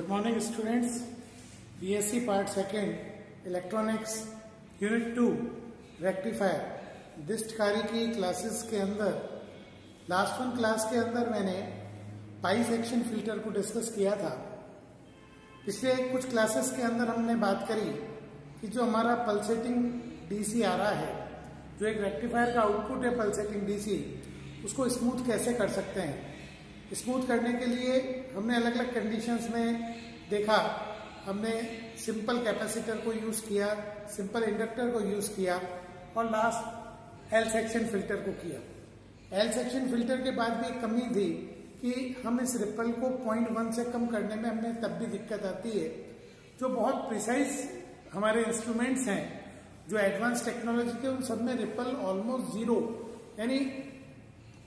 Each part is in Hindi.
Good morning students. BSc part second electronics unit 2 rectifier दिष्टकारी की क्लासेस के अंदर लास्ट वन क्लास के अंदर मैंने पाई सेक्शन फिल्टर को डिस्कस किया था। पिछले कुछ क्लासेस के अंदर हमने बात करी कि जो हमारा पल्सेटिंग डीसी आ रहा है, जो एक रेक्टिफायर का आउटपुट है पल्सेटिंग डीसी, उसको स्मूथ कैसे कर सकते हैं। स्मूथ करने के लिए हमने अलग अलग कंडीशंस में देखा। हमने सिंपल कैपेसिटर को यूज किया, सिंपल इंडक्टर को यूज किया और लास्ट एल सेक्शन फिल्टर को किया। एल सेक्शन फिल्टर के बाद भी एक कमी थी कि हम इस रिपल को 0.1 से कम करने में हमें तब भी दिक्कत आती है। जो बहुत प्रिसाइज हमारे इंस्ट्रूमेंट्स हैं, जो एडवांस टेक्नोलॉजी के, उन सब में रिपल ऑलमोस्ट 0, यानी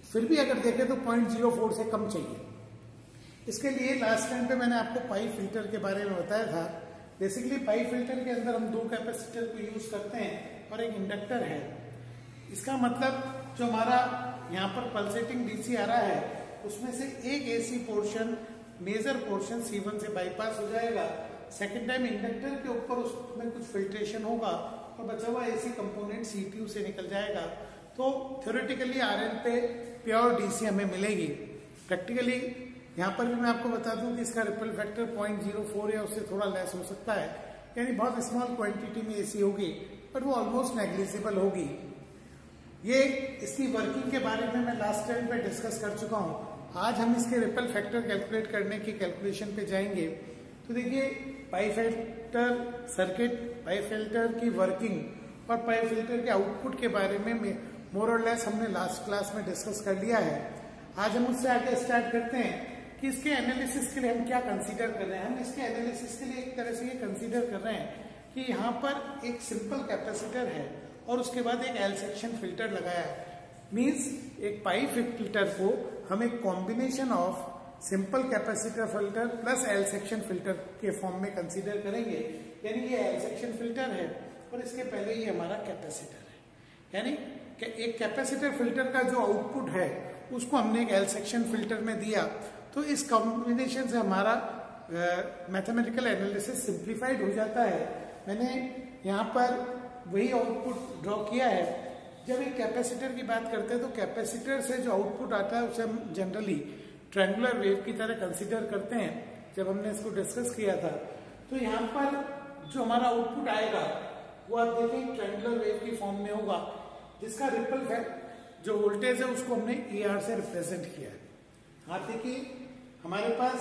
फिर भी अगर देखें तो 0.04 से कम चाहिए। इसके लिए लास्ट टाइम पे मैंने आपको पाई फिल्टर के बारे में बताया था। बेसिकली पाई फिल्टर के अंदर हम 2 कैपेसिटर को यूज करते हैं और एक इंडक्टर है। इसका मतलब जो हमारा यहाँ पर पल्सेटिंग डीसी आ रहा है, उसमें से एक AC portion, major portion C1 से बाईपास हो जाएगा। सेकेंड टाइम इंडक्टर के ऊपर उसमें कुछ फिल्ट्रेशन होगा और बचा हुआ एसी कंपोनेंट C2 से निकल जाएगा। तो थ्योरेटिकली RL पे प्योर डीसी हमें मिलेगी। प्रैक्टिकली यहाँ पर भी मैं आपको बता दूं कि इसका रिपल फैक्टर 0.04 या उससे थोड़ा लेस हो सकता है, यानी बहुत स्मॉल क्वांटिटी में एसी होगी, बट वो ऑलमोस्ट नेग्लिजिबल होगी। ये इसकी वर्किंग के बारे में मैं लास्ट टाइम पे डिस्कस कर चुका हूँ। आज हम इसके रिपल फैक्टर कैलकुलेट करने की कैलकुलेशन पे जाएंगे। तो देखिए, पाई फिल्टर सर्किट, पाई फिल्टर की वर्किंग और पाई फिल्टर के आउटपुट के बारे में मोर और लेस हमने लास्ट क्लास में डिस्कस कर लिया है। आज हम उससे आगे स्टार्ट करते हैं कि इसके एनालिसिस के लिए हम क्या कंसीडर कर रहे हैं। हम इसके एनालिसिस के लिए एक तरह से ये कंसीडर कर रहे हैं कि यहाँ पर एक सिंपल कैपेसिटर है और उसके बाद एक एल सेक्शन फिल्टर लगाया है। मीन्स एक पाई फिल्टर को हम एक combination of simple capacitor filter plus L section filter के फॉर्म में कंसीडर करेंगे। यानी ये एल सेक्शन फिल्टर है और इसके पहले ये हमारा कैपेसिटर है। यानी एक कैपेसिटर फिल्टर का जो आउटपुट है उसको हमने एक एल सेक्शन फिल्टर में दिया। तो इस कॉम्बिनेशन से हमारा मैथमेटिकल एनालिसिस सिंप्लीफाइड हो जाता है। मैंने यहाँ पर वही आउटपुट ड्रॉ किया है। जब एक कैपेसिटर की बात करते हैं तो कैपेसिटर से जो आउटपुट आता है उसे हम जनरली ट्रायंगुलर वेव की तरह कंसीडर करते हैं। जब हमने इसको डिस्कस किया था तो यहाँ पर जो हमारा आउटपुट आएगा वो आप देखें ट्रायंगुलर वेव की फॉर्म में होगा, जिसका रिपल जो वोल्टेज है उसको हमने ER से रिप्रेजेंट किया है। आप देखिए, हमारे पास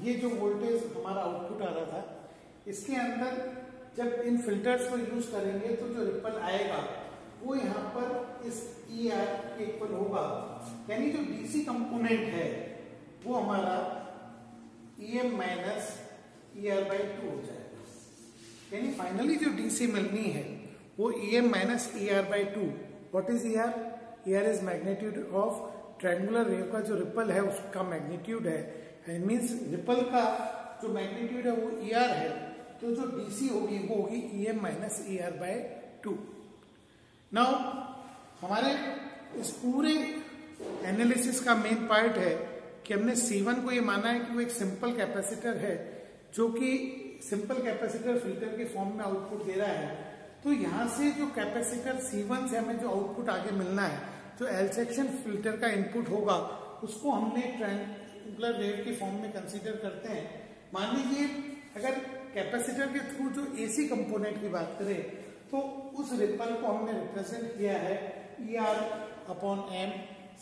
ये जो वोल्टेज हमारा आउटपुट आ रहा था, इसके अंदर जब इन फिल्टर्स को यूज करेंगे तो जो रिपल आएगा वो यहाँ पर इस ER के इक्वल होगा। यानी जो डीसी कंपोनेंट है वो हमारा EM माइनस ER/2 हो जाएगा। यानी फाइनली जो डीसी मिलनी है वो EM minus ER/2। What is ER? ER is magnitude of triangular wave का जो रिपल है उसका मैग्नीट्यूड है। मीन्स रिपल का जो मैग्नीट्यूड है वो ER है, तो जो डीसी होगी वो होगी EM माइनस ER/2। नाउ हमारे इस पूरे एनालिसिस का मेन पार्ट है कि हमने C1 को ये माना है कि वो एक सिंपल कैपेसिटर है जो कि सिंपल कैपेसिटर फिल्टर के फॉर्म में आउटपुट दे रहा है। तो यहाँ से जो कैपेसिटर C1 से हमें जो आउटपुट आगे मिलना है, जो एल सेक्शन फिल्टर का इनपुट होगा, उसको हमने ट्रायंगुलर वेव की फॉर्म में कंसीडर करते हैं। मान लीजिए अगर कैपेसिटर के थ्रू जो एसी कंपोनेंट की बात करें तो उस रिपल को हमने रिप्रेजेंट किया है ER/m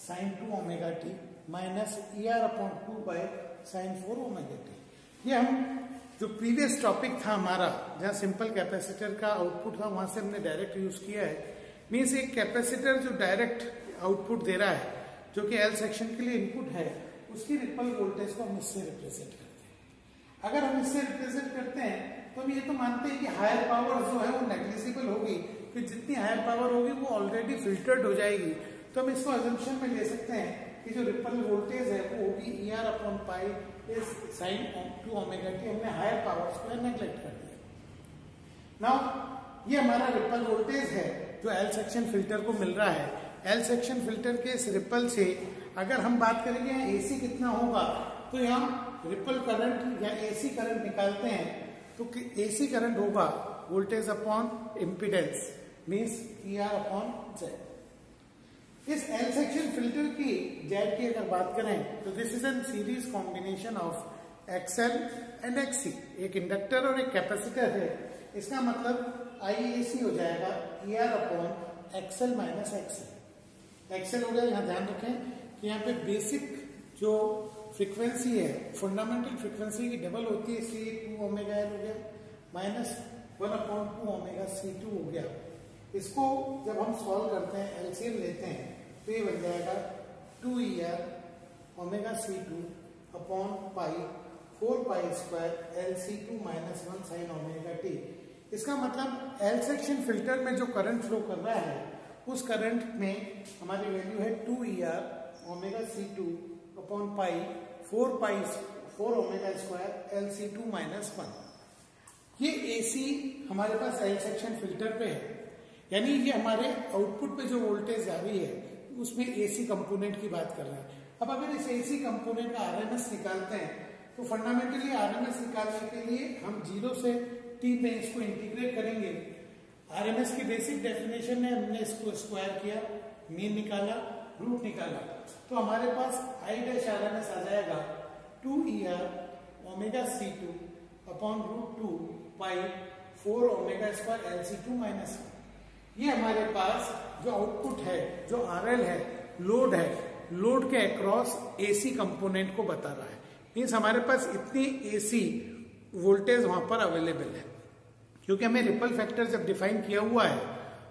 sin 2ωt minus ER/2 sin 4ωt। ये हम जो प्रीवियस टॉपिक था हमारा, जहाँ सिंपल कैपेसिटर का आउटपुट था, वहां से हमने डायरेक्ट यूज किया है। मीन्स एक कैपेसिटर जो डायरेक्ट आउटपुट दे रहा है, जो कि एल सेक्शन के लिए इनपुट है, उसकी रिपल वोल्टेज को हम इससे रिप्रेजेंट करते हैं। अगर हम इससे रिप्रेजेंट करते हैं तो हम ये तो मानते हैं कि हायर पावर जो है वो नेग्लिजिबल होगी, कि जितनी हायर पावर होगी वो ऑलरेडी फिल्टर्ड हो जाएगी। तो हम इसको अजम्पशन में ले सकते हैं कि जो रिपल वोल्टेज है वो होगी ER/π sin 2ωt। हमने हायर पावर्स को नेग्लेक्ट कर दिया। नाउ ये हमारा रिपल वोल्टेज है जो एल सेक्शन फिल्टर को मिल रहा है। एल सेक्शन फिल्टर के इस रिपल से अगर हम बात करेंगे एसी कितना होगा, तो यहाँ रिपल करंट या एसी करंट निकालते हैं तो एसी करंट होगा voltage upon impedance means ER upon Z. इस एल सेक्शन फिल्टर की जेड की अगर बात करें तो this is an series combination of XL and XC. एक इंडक्टर और एक कैपेसिटर है, इसका मतलब IAC हो जाएगा ER upon XL minus XC. XL हो गया, यहाँ ध्यान रखें कि यहाँ पे बेसिक जो फ्रीक्वेंसी है फंडामेंटल फ्रीक्वेंसी की डबल होती है, इसलिए 2 ओमेगा एल हो गया माइनस 1/2 ओमेगा C2 हो गया। इसको जब हम सॉल्व करते हैं एलसीएम लेते हैं तो ये बन जाएगा 2ER omega C2 upon pi 4 pi square LC2 minus 1 sine omega T. इसका मतलब एल सेक्शन फिल्टर में जो करंट फ्लो कर रहा है उस करंट में हमारी वैल्यू है 2ER omega C2 upon pi 4 omega square LC2 minus 1। ये AC हमारे पास एल सेक्शन फिल्टर पे है, यानी ये हमारे आउटपुट पे जो वोल्टेज आ रही है उसमें AC कंपोनेंट की बात कर रहे हैं। अब अगर इस AC कंपोनेंट का RMS निकालते हैं तो फंडामेंटली RMS निकालने के लिए हम 0 से T में इसको इंटीग्रेट करेंगे। RMS की बेसिक डेफिनेशन है, हमने इसको स्क्वायर किया, मीन निकाला, रूट निकाला, तो हमारे पास I डैश RMS आ जाएगा 2ER omega C2 upon root 2 pi 4 omega square LC2 minus 1। ये हमारे पास जो आउटपुट है, जो RL है, लोड है, लोड के अक्रॉस AC कंपोनेंट को बता रहा है। मीन्स हमारे पास इतनी AC वोल्टेज वहां पर अवेलेबल है। क्योंकि हमें रिपल फैक्टर जब डिफाइन किया हुआ है,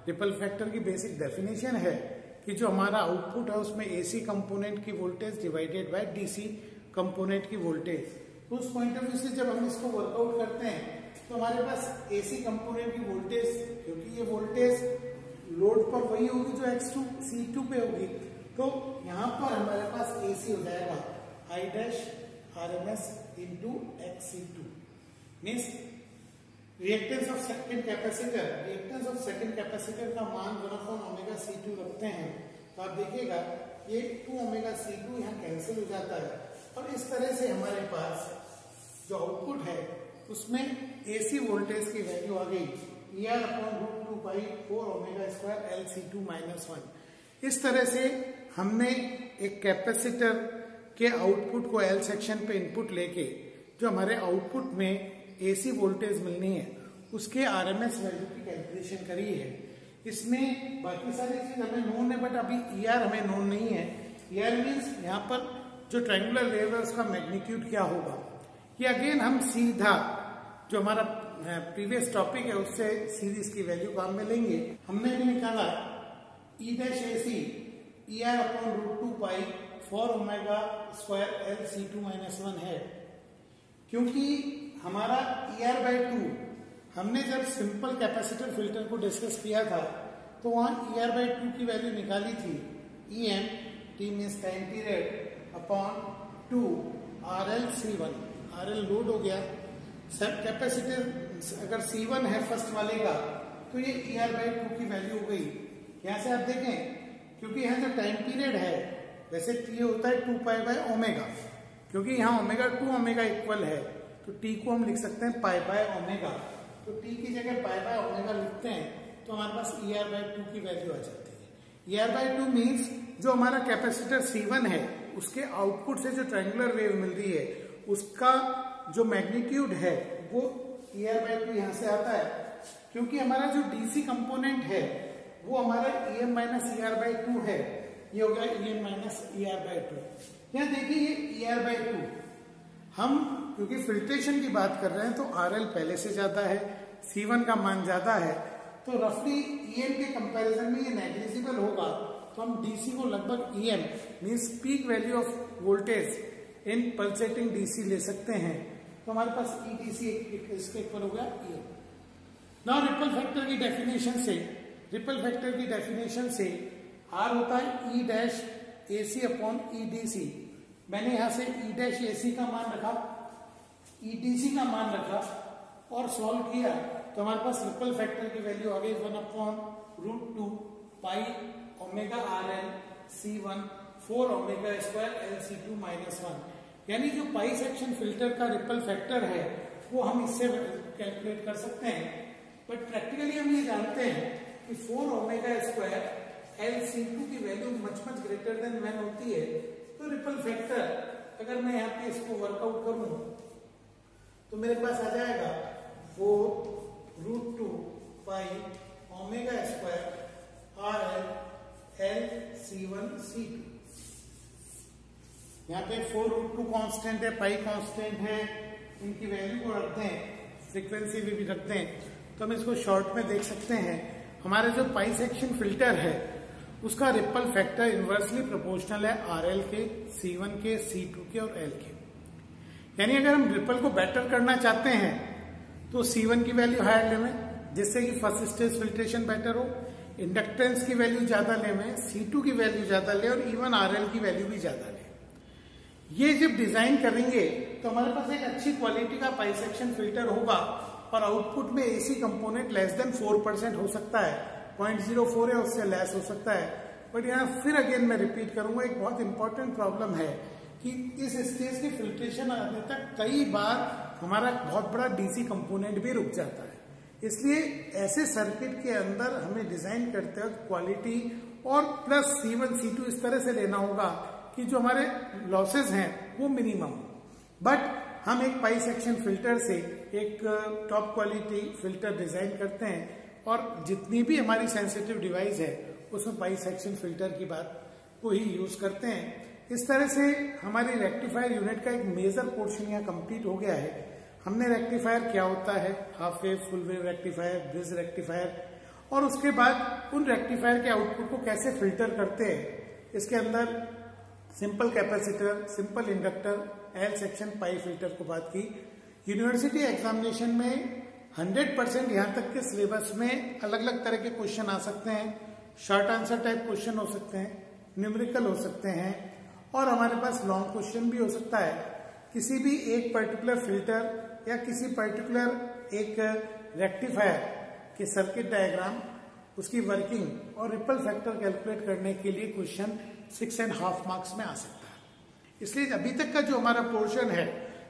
रिपल फैक्टर की बेसिक डेफिनेशन है कि जो हमारा आउटपुट है उसमें AC कंपोनेंट की voltage divided by DC component की वोल्टेज। तो उस पॉइंट ऑफ व्यू से जब हम इसको वर्कआउट करते हैं तो हमारे पास AC कंपोनेंट की वोल्टेज, क्योंकि ये वोल्टेज लोड पर वही होगी जो X2 C2 पे होगी, तो यहाँ पर हमारे पास AC हो जाएगा I dash RMS into XC2 means reactance of second capacitor. Reactance of second capacitor का मान 1 ओमेगा C2 रखते हैं तो आप देखिएगा ये 2 ओमेगा C2 यहाँ कैंसिल हो जाता है और इस तरह से हमारे पास जो आउटपुट है उसमें AC वोल्टेज की वैल्यू आ गई ER upon root 2 pi 4 omega square LC2 minus 1। इस तरह से हमने एक कैपेसिटर के आउटपुट को एल सेक्शन पे इनपुट लेके जो हमारे आउटपुट में AC वोल्टेज मिलनी है उसके RMS वैल्यू की कैलकुलेशन करी है। इसमें बाकी सारी चीज हमें नोन है बट अभी ER हमें नोन नहीं है। ER मीन्स यहाँ पर जो ट्रायंगुलर वेव है उसका मैग्नीट्यूड क्या होगा, ये अगेन हम सीधा जो हमारा प्रीवियस टॉपिक है उससे सीधी इसकी वैल्यू काम में लेंगे। हमने भी निकाला E dash AC ER upon root 2 pi 4 omega square LC2 minus 1 है। क्योंकि हमारा ER/2 हमने जब सिंपल कैपेसिटर फिल्टर को डिस्कस किया था तो वहां ER/2 की वैल्यू निकाली थी EM T means time period upon 2 RL C1। RL load हो गया, सब कैपेसिटर अगर C1 है फर्स्ट वाले का तो ये ER/2 की वैल्यू हो गई। यहां से आप देखें क्योंकि यहाँ जो टाइम पीरियड है वैसे T होता है 2 पाई बाय ओमेगा, क्योंकि यहाँ ओमेगा 2 ओमेगा इक्वल है तो T को हम लिख सकते हैं पाई बाय ओमेगा। तो T की जगह पाई बाय ओमेगा लिखते हैं तो हमारे पास ER/2 की वैल्यू आ जाती है। ER/2 मीन्स जो हमारा कैपेसिटर C1 है उसके आउटपुट से जो ट्रायंगुलर वेव मिल रही है उसका जो मैग्नीट्यूड है वो ER/2 यहाँ से आता है। क्योंकि हमारा जो DC कंपोनेंट है वो हमारा EM माइनस ER/2 है, ये हो गया EM माइनस ER/2। यहाँ देखिए ये ER/2 हम क्योंकि फिल्ट्रेशन की बात कर रहे हैं तो RL पहले से ज्यादा है, C1 का मान ज्यादा है, तो रफली EM के कंपैरिजन में ये नेग्लिजिबल होगा। तो हम DC को लगभग EM means peak value of voltage in pulsating DC ले सकते हैं। तो हमारे पास EDC इसके इक्वल हो गया EM। नाउ रिपल फैक्टर की डेफिनेशन से R होता है E dash AC upon EDC। मैंने यहां से E डैश AC का मान रखा, EDC का मान रखा और सॉल्व किया तो हमारे पास रिपल फैक्टर की वैल्यू आ गई 1 upon root 2 pi omega RL C1 4 omega square LC2 minus 1। यानी जो पाई सेक्शन फिल्टर का रिपल फैक्टर है वो हम इससे कैलकुलेट कर सकते हैं। बट प्रैक्टिकली हम ये जानते हैं कि 4 ओमेगा स्क्वायर L/C2 की वैल्यू मच ग्रेटर देन 1 होती है। तो रिपल फैक्टर अगर मैं यहाँ पे इसको वर्कआउट करूं तो मेरे पास आ जाएगा 4√2 पाई ओमेगा स्क्वायर RL/L/C1/C2। यहाँ पे 4√2 कांस्टेंट है, पाई कांस्टेंट है, इनकी वैल्यू को रख दें, फ्रीक्वेंसी भी रख दें, तो हम इसको शॉर्ट में देख सकते हैं। हमारे जो पाई सेक्शन फिल्टर है उसका रिपल फैक्टर इनवर्सली प्रोपोर्शनल है RL के, C1 के, C2 के और L के। यानी अगर हम रिपल को बेटर करना चाहते हैं तो C1 की वैल्यू हायर लें जिससे कि फर्स्ट स्टेज फिल्ट्रेशन बेटर हो, इंडक्टेंस की वैल्यू ज्यादा लें, C2 की वैल्यू ज्यादा ले और इवन RL की वैल्यू भी ज्यादा ले। ये जब डिजाइन करेंगे तो हमारे पास एक अच्छी क्वालिटी का पाई सेक्शन फिल्टर होगा और आउटपुट में AC कंपोनेंट लेस देन 4% हो सकता है, 0.04 है उससे लेस हो सकता है। बट यहाँ फिर अगेन मैं रिपीट करूंगा, एक बहुत इंपॉर्टेंट प्रॉब्लम है कि इस स्टेज की फिल्ट्रेशन आने तक कई बार हमारा बहुत बड़ा DC कंपोनेंट भी रुक जाता है। इसलिए ऐसे सर्किट के अंदर हमें डिजाइन करते वक्त क्वालिटी और प्लस C1 C2 इस तरह से लेना होगा कि जो हमारे लॉसेस हैं वो मिनिमम हो। बट हम एक पाई सेक्शन फिल्टर से एक टॉप क्वालिटी फिल्टर डिजाइन करते हैं और जितनी भी हमारी सेंसिटिव डिवाइस है उसमें पाई सेक्शन फिल्टर की बात को ही यूज करते हैं। इस तरह से हमारी रेक्टिफायर यूनिट का एक मेजर पोर्शन यहाँ कंप्लीट हो गया है। हमने रेक्टिफायर क्या होता है, half wave, full wave rectifier, bridge rectifier, और उसके बाद उन रेक्टिफायर के आउटपुट को कैसे फिल्टर करते हैं। इसके अंदर simple capacitor, simple inductor, L section pi filter को बात की। यूनिवर्सिटी एग्जामिनेशन में 100% यहाँ तक के सिलेबस में अलग अलग तरह के क्वेश्चन आ सकते हैं। शॉर्ट आंसर टाइप क्वेश्चन हो सकते हैं, न्यूमेरिकल हो सकते हैं और हमारे पास लॉन्ग क्वेश्चन भी हो सकता है। किसी भी एक पर्टिकुलर फिल्टर या किसी पर्टिकुलर एक रेक्टिफायर के सर्किट डायग्राम, उसकी वर्किंग और रिपल फैक्टर कैलकुलेट करने के लिए क्वेश्चन 6.5 मार्क्स में आ सकता है। इसलिए अभी तक का जो हमारा पोर्शन है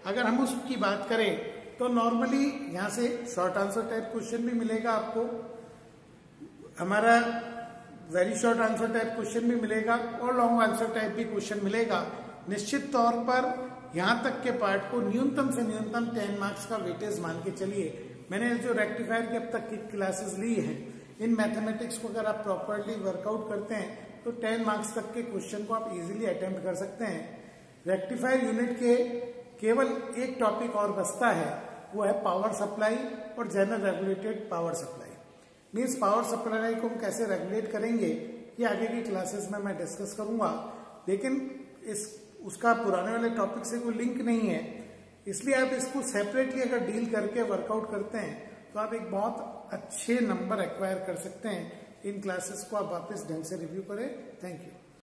अगर हम उसकी बात करें तो नॉर्मली यहाँ से शॉर्ट आंसर टाइप क्वेश्चन भी मिलेगा आपको, हमारा very short answer type question भी मिलेगा और लॉन्ग आंसर टाइप भी क्वेश्चन मिलेगा। निश्चित तौर पर यहाँ तक के पार्ट को न्यूनतम से न्यूनतम 10 मार्क्स का वेटेज मान के चलिए। मैंने जो रेक्टिफायर की अब तक की क्लासेस ली हैं, इन मैथमेटिक्स को अगर आप प्रॉपरली वर्कआउट करते हैं तो 10 मार्क्स तक के क्वेश्चन को आप इजीली अटेम्प्ट कर सकते हैं। रेक्टिफायर यूनिट के केवल एक टॉपिक और बचता है, वो है पावर सप्लाई और general regulated power supply. Means power supply को हम कैसे रेगुलेट करेंगे ये आगे की क्लासेस में मैं डिस्कस करूंगा, लेकिन उसका पुराने वाले टॉपिक से कोई लिंक नहीं है। इसलिए आप इसको सेपरेटली अगर डील करके वर्कआउट करते हैं तो आप एक बहुत अच्छे नंबर एक्वायर कर सकते हैं। इन क्लासेस को आप वापस ढंग से रिव्यू करें। Thank you.